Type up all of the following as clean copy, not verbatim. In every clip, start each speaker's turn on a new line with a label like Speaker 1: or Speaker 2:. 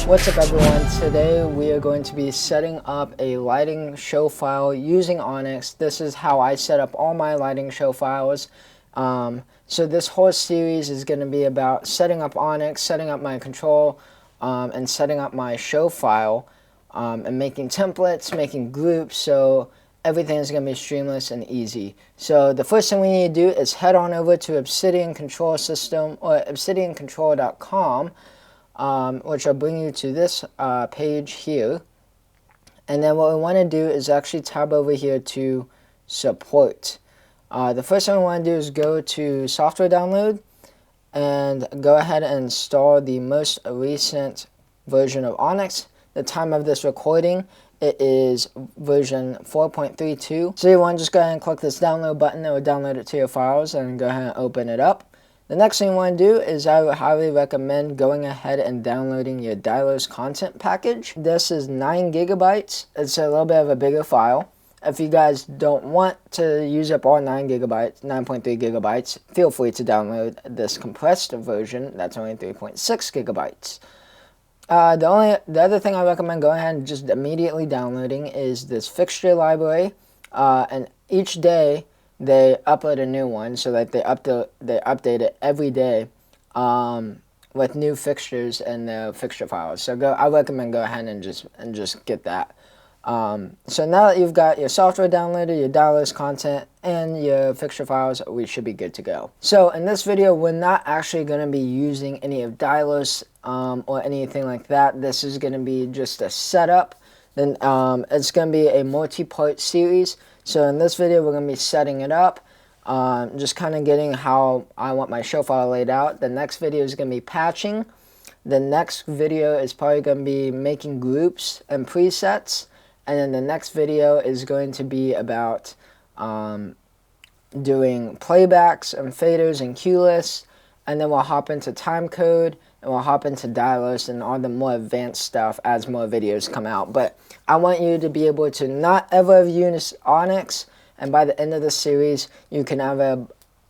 Speaker 1: What's up everyone, today we are going to be setting up a lighting show file using Onyx. This is how I set up all my lighting show files. So this whole series is going to be about setting up Onyx, setting up my control, and setting up my show file, and making templates, making groups, so everything is going to be streamless and easy. So the first thing we need to do is head on over to Obsidian Control System, or obsidiancontrol.com. Which will bring you to this page here. And then what we want to do is actually tab over here to support. The first thing we want to do is go to software download and go ahead and install the most recent version of Onyx. The time of this recording, it is version 4.32. So you want to just go ahead and click this download button. It will download it to your files and go ahead and open it up. The next thing you want to do is I would highly recommend going ahead and downloading your Dylos content package. This is 9 gigabytes. It's a little bit of a bigger file. If you guys don't want to use up all 9 gigabytes, 9.3 gigabytes, feel free to download this compressed version. That's only 3.6 gigabytes. The other thing I recommend going ahead and just immediately downloading is this fixture library. And each day they upload a new one, so that they update it every day with new fixtures and the fixture files. So I recommend go ahead and just get that. So now that you've got your software downloaded, your Dylos content, and your fixture files, we should be good to go. So in this video, we're not actually going to be using any of Dylos or anything like that. This is going to be just a setup. Then it's going to be a multi-part series. So in this video, we're going to be setting it up, just kind of getting how I want my show file laid out. The next video is going to be patching. The next video is probably going to be making groups and presets. And then the next video is going to be about doing playbacks and faders and cue lists. And then we'll hop into timecode, and we'll hop into Dylos and all the more advanced stuff as more videos come out. But I want you to be able to not ever use Onyx, and by the end of the series, you can have a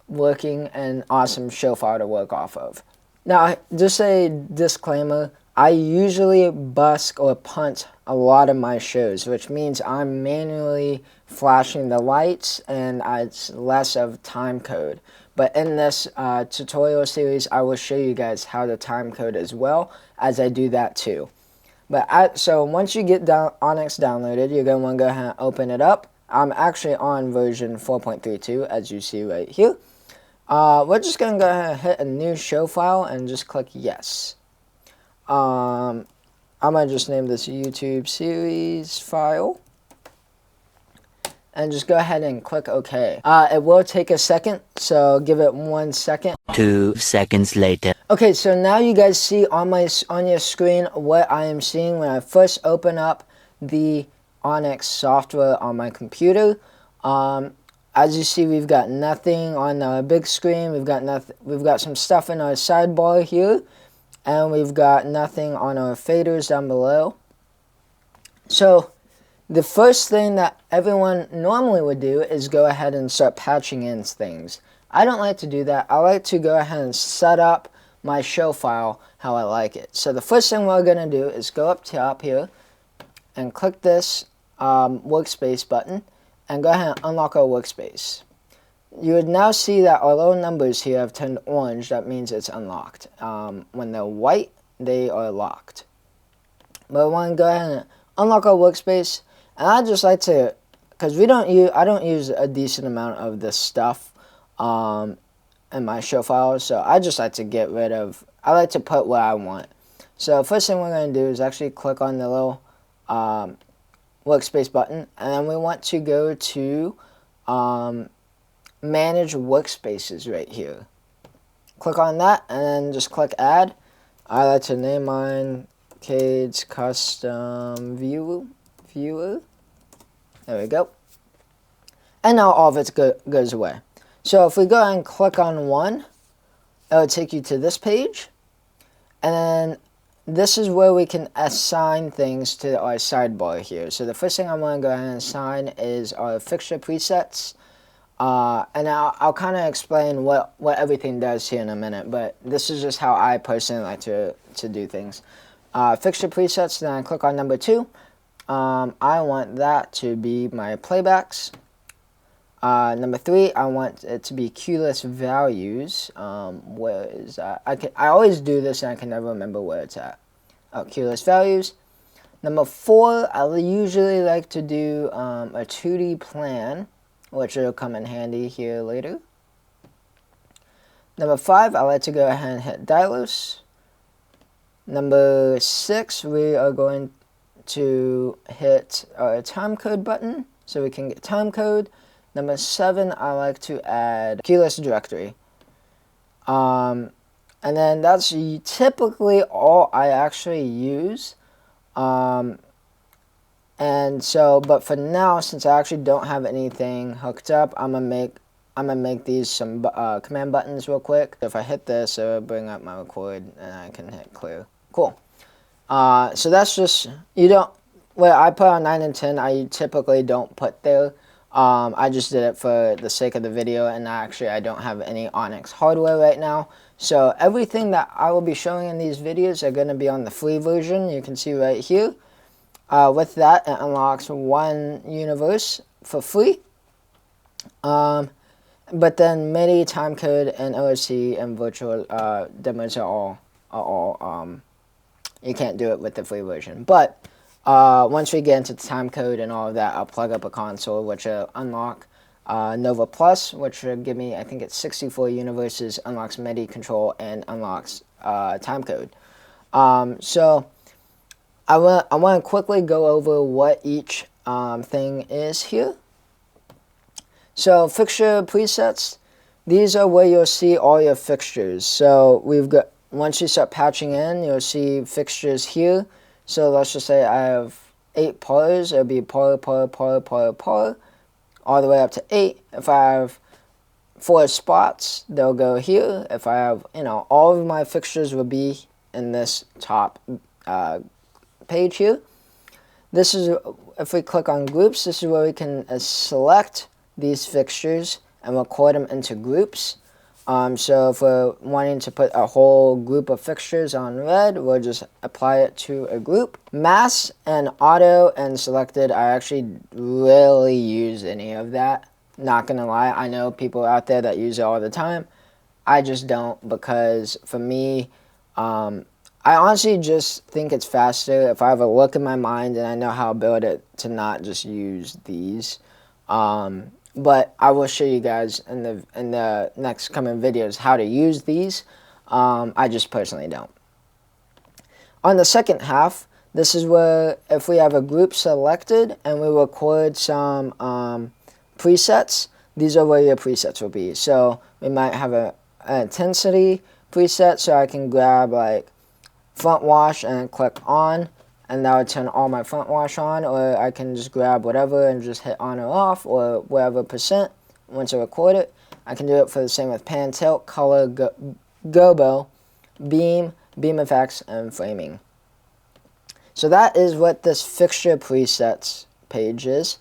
Speaker 1: working and awesome show file to work off of. Now, just a disclaimer, I usually busk or punt a lot of my shows, which means I'm manually flashing the lights, and it's less of time code. But in this tutorial series, I will show you guys how to time code as well, as I do that too. But so once you get Onyx downloaded, you're going to want to go ahead and open it up. I'm actually on version 4.32, as you see right here. We're just going to go ahead and hit a new show file and just click yes. I'm going to just name this YouTube series file. And just go ahead and click OK. It will take a second, so give it 1 second.
Speaker 2: 2 seconds later.
Speaker 1: Okay, so now you guys see on your screen what I am seeing when I first open up the Onyx software on my computer. As you see, we've got nothing on our big screen. We've got some stuff in our sidebar here, and we've got nothing on our faders down below. So the first thing that everyone normally would do is go ahead and start patching in things. I don't like to do that. I like to go ahead and set up my show file how I like it. So the first thing we're going to do is go up top here and click this Workspace button and go ahead and unlock our Workspace. You would now see that our little numbers here have turned orange. That means it's unlocked. When they're white, they are locked. But we want to go ahead and unlock our Workspace. And I just like to, because I don't use a decent amount of this stuff in my show files, so I just like to get rid of, I like to put what I want. So first thing we're going to do is actually click on the little Workspace button, and then we want to go to Manage Workspaces right here. Click on that, and then just click Add. I like to name mine Cade's Custom Viewer. There we go. And now all of it goes away. So if we go ahead and click on one, it will take you to this page. And then this is where we can assign things to our sidebar here. So the first thing I'm going to go ahead and assign is our fixture presets. And I'll kind of explain what everything does here in a minute, but this is just how I personally like to do things. fixture presets, then I click on number 2. I want that to be my playbacks. Number 3, I want it to be QList values. Where is that? I always do this and I can never remember where it's at. QList values. Number 4, I usually like to do a 2D plan, which will come in handy here later. Number 5, I like to go ahead and hit Dilos. Number 6, we are going to hit our timecode button so we can get timecode. Number 7, I like to add QList directory. And then that's typically all I actually use. And so, but for now, since I actually don't have anything hooked up, I'm gonna make these some command buttons real quick. If I hit this, it'll bring up my record, and I can hit clear. Cool. So that's just, you don't, what I put on 9 and 10, I typically don't put there. I just did it for the sake of the video, and actually I don't have any Onyx hardware right now. So everything that I will be showing in these videos are going to be on the free version. You can see right here. With that, it unlocks 1 universe for free. But then MIDI, timecode, and OSC and virtual demos are all you can't do it with the free version. But once we get into the timecode and all of that, I'll plug up a console, which will unlock Nova Plus, which will give me, I think it's 64 universes, unlocks MIDI control, and unlocks timecode. So I want to quickly go over what each thing is here. So fixture presets, these are where you'll see all your fixtures. So we've got, once you start patching in, you'll see fixtures here. So let's just say I have 8 parts, it'll be par, all the way up to 8. If I have 4 spots, they'll go here. If I have, all of my fixtures will be in this top page here. This is, if we click on groups, this is where we can select these fixtures and record them into groups. So if we're wanting to put a whole group of fixtures on red, we'll just apply it to a group. Mass and auto and selected, I actually rarely use any of that. Not gonna lie, I know people out there that use it all the time. I just don't, because for me, I honestly just think it's faster if I have a look in my mind and I know how to build it to not just use these. But I will show you guys in the next coming videos how to use these. I just personally don't. On the second half, this is where if we have a group selected and we record some presets, these are where your presets will be. So we might have an intensity preset, so I can grab like front wash and click on, and that would turn all my front wash on, or I can just grab whatever and just hit on or off, or whatever percent once I record it. I can do it for the same with pan, tilt, color, gobo, beam effects, and framing. So that is what this fixture presets page is.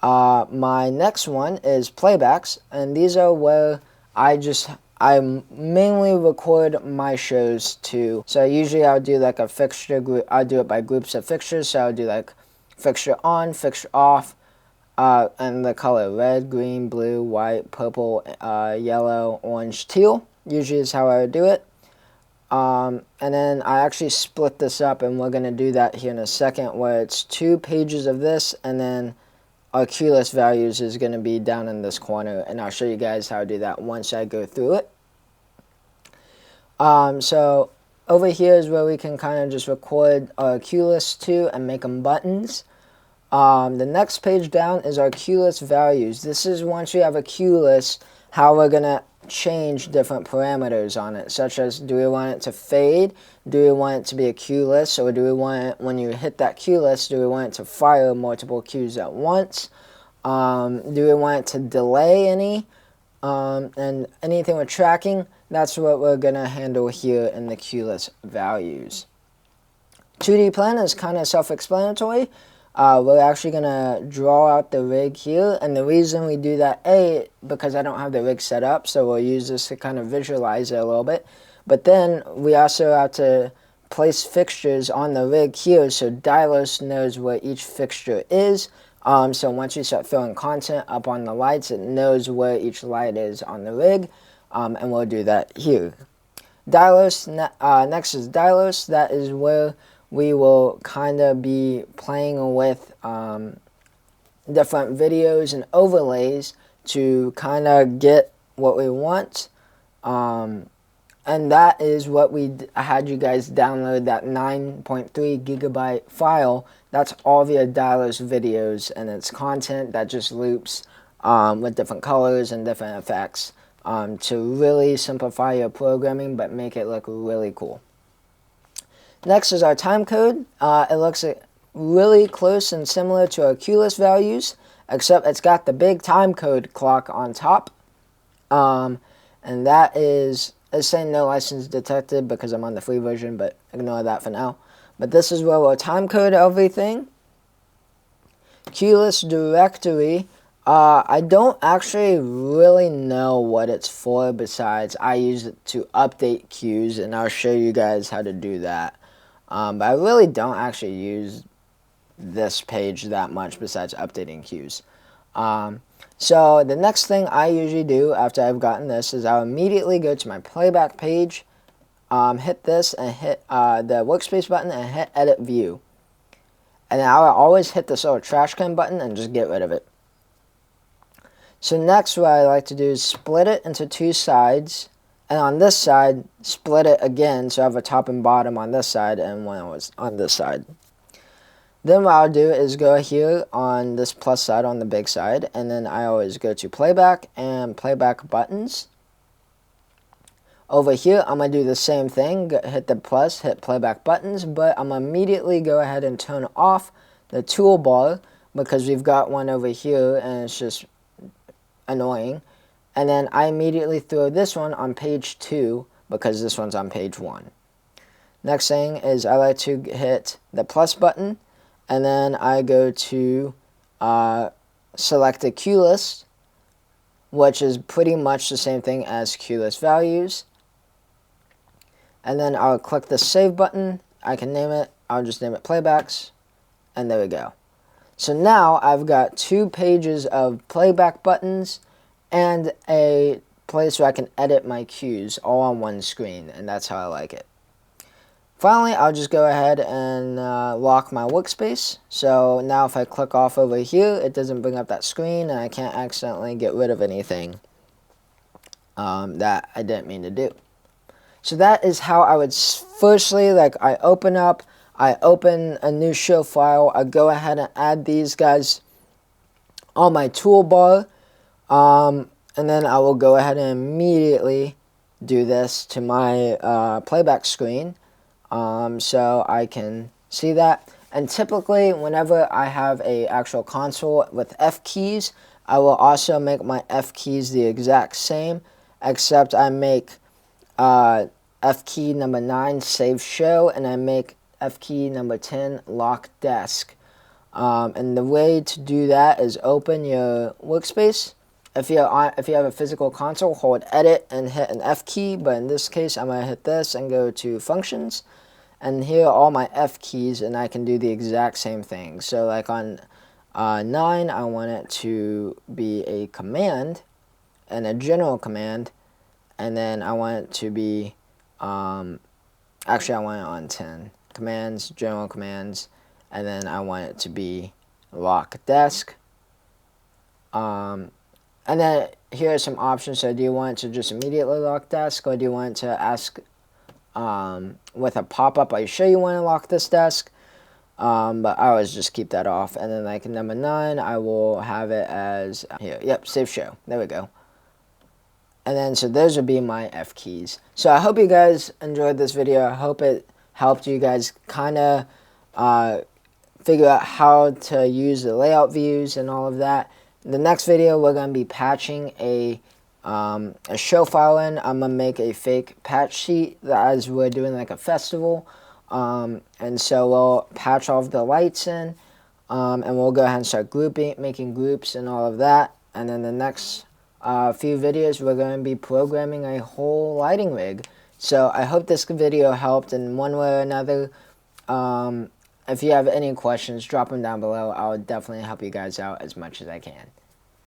Speaker 1: My next one is playbacks, and these are where I mainly record my shows too. So usually I'll do like a fixture group. I'll do it by groups of fixtures. So I'll do like fixture on, fixture off, and the color red, green, blue, white, purple, yellow, orange, teal. Usually is how I would do it. And then I actually split this up, and we're gonna do that here in a second, where it's 2 pages of this, and then our QList values is going to be down in this corner, and I'll show you guys how to do that once I go through it. So over here is where we can kind of just record our QList to and make them buttons. The next page down is our QList values. This is once we have a QList, how we're going to change different parameters on it, such as, do we want it to fade, do we want it to be a QList, or do we want it, when you hit that QList, do we want it to fire multiple Qs at once, do we want it to delay any, and anything with tracking. That's what we're going to handle here in the QList values. 2D plan is kind of self-explanatory. We're actually going to draw out the rig here, and the reason we do that, because I don't have the rig set up, so we'll use this to kind of visualize it a little bit. But then we also have to place fixtures on the rig here so Dylos knows where each fixture is. So once you start filling content up on the lights, it knows where each light is on the rig, and we'll do that here. Dylos, next is Dylos. That is where we will kind of be playing with different videos and overlays to kind of get what we want. And that is what I had you guys download, that 9.3 gigabyte file. That's all via Dylos videos, and it's content that just loops with different colors and different effects to really simplify your programming but make it look really cool. Next is our timecode. It looks really close and similar to our QList values, except it's got the big timecode clock on top. And that is, it's saying no license detected because I'm on the free version, but ignore that for now. But this is where we'll timecode everything. QList directory, I don't actually really know what it's for besides I use it to update queues, and I'll show you guys how to do that. But I really don't actually use this page that much besides updating queues. So the next thing I usually do after I've gotten this is I'll immediately go to my playback page, hit this and hit the workspace button and hit edit view. And I'll always hit this little trash can button and just get rid of it. So next what I like to do is split it into two sides, and on this side split it again so I have a top and bottom on this side and one was on this side. Then what I'll do is go here on this plus side on the big side, and then I always go to playback and playback buttons. Over here I'm going to do the same thing, hit the plus, hit playback buttons, but I'm going to immediately go ahead and turn off the toolbar because we've got one over here and it's just annoying. And then I immediately throw this one on page 2 because this one's on page 1. Next thing is I like to hit the plus button, and then I go to select a QList, which is pretty much the same thing as QList values. And then I'll click the save button. I can name it, I'll just name it playbacks, and there we go. So now I've got 2 pages of playback buttons and a place where I can edit my cues all on one screen, and that's how I like it. Finally, I'll just go ahead and lock my workspace. So now if I click off over here, it doesn't bring up that screen and I can't accidentally get rid of anything that I didn't mean to do. So that is how I would firstly, I open a new show file, I go ahead and add these guys on my toolbar, and then I will go ahead and immediately do this to my playback screen. So I can see that. And typically whenever I have a actual console with F keys, I will also make my F keys the exact same, except I make F key number 9 save show, and I make F key number 10 lock desk. And the way to do that is open your workspace. If you have a physical console, hold edit and hit an F key, but in this case I'm going to hit this and go to functions, and here are all my F keys, and I can do the exact same thing. So like on 9, I want it to be a command and a general command, and then I want it to be actually I want it on 10 commands, general commands, and then I want it to be lock desk. And then here are some options. So do you want it to just immediately lock desk, or do you want it to ask with a pop-up, are you sure you want to lock this desk? But I always just keep that off. And then like number 9, I will have it as here. Yep, save show. There we go. And then so those would be my F keys. So I hope you guys enjoyed this video. I hope it helped you guys kind of figure out how to use the layout views and all of that. In the next video, we're going to be patching a show file in. I'm going to make a fake patch sheet as we're doing like a festival. And so we'll patch all of the lights in, and we'll go ahead and start making groups and all of that. And then the next few videos, we're going to be programming a whole lighting rig So I hope this video helped in one way or another. If you have any questions, drop them down below. I'll definitely help you guys out as much as I can.